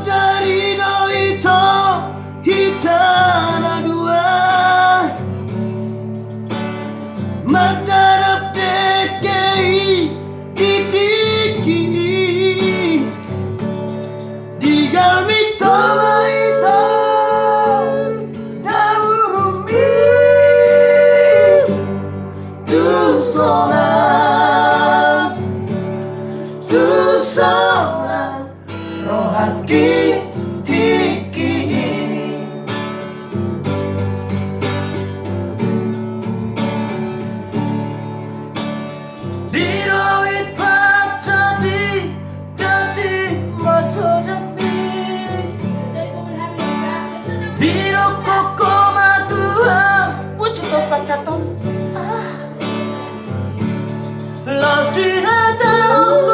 dari no ito hitana dua madarap dekei titiki digal mitoma ito daurumi tu sola rohaki tiki diroit pacadi kasih macojami diro koko matua wujud pacaton las dihatau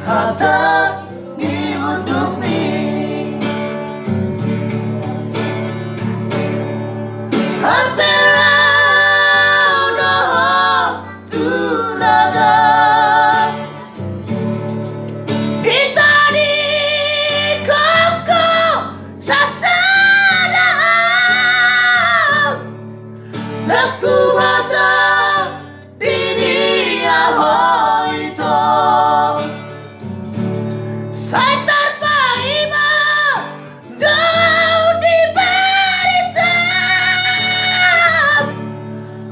hata ni hidup ni hampera udah tunada kita di koko sasana naku bata dunia hoito saya terpaima daun di baritan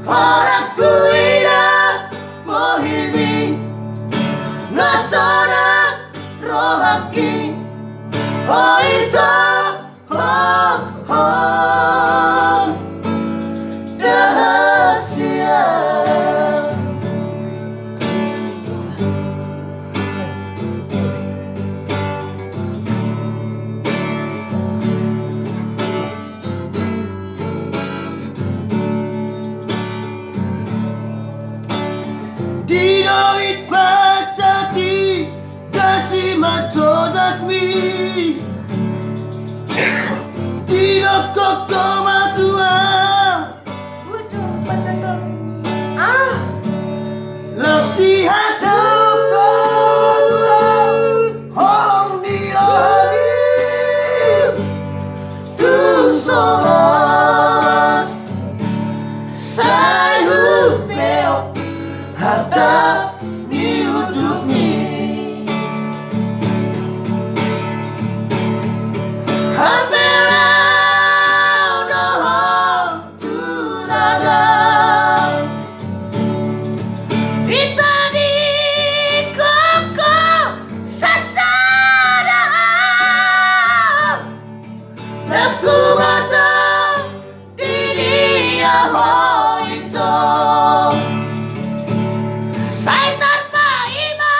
orang kuida mohimi ngasona rohaki oh itu rahasia Dinoit pacati kasih macodakmi Dino koko matua wujud pacaton los dihatau kodua holong dirahim tu solas sai hupeo hata ni hidup ni hampera udah tunada kita di koko sasana naku bata di dia hoito saya terpaima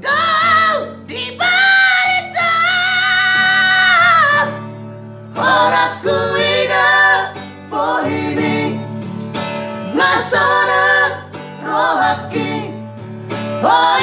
daun di baritan orang kuida pohimi ngasona rohaki oh